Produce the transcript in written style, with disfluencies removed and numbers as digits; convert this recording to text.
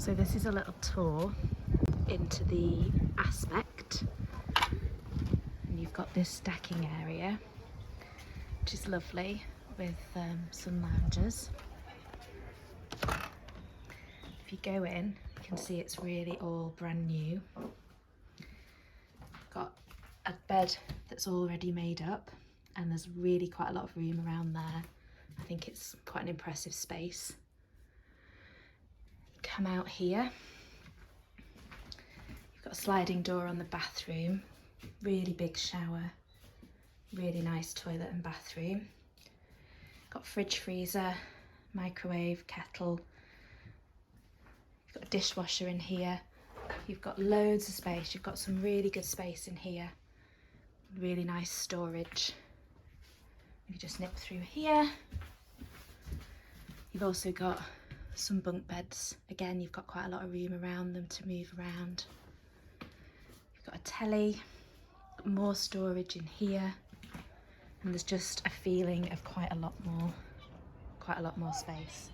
So this is a little tour into the Aspect, and you've got this stacking area, which is lovely, with some lounges. If you go in, you can see it's really all brand new. Got a bed that's already made up, and there's really quite a lot of room around there. I think it's quite an impressive space. Come out here, you've got a sliding door on the bathroom, really big shower, really nice toilet and bathroom. Got fridge, freezer, microwave, kettle. You've got a dishwasher in here. You've got loads of space. You've got some really good space in here. Really nice storage. You just nip through here. You've also got some bunk beds. Again, you've got quite a lot of room around them to move around. You've got a telly, got more storage in here, and there's just a feeling of quite a lot more space.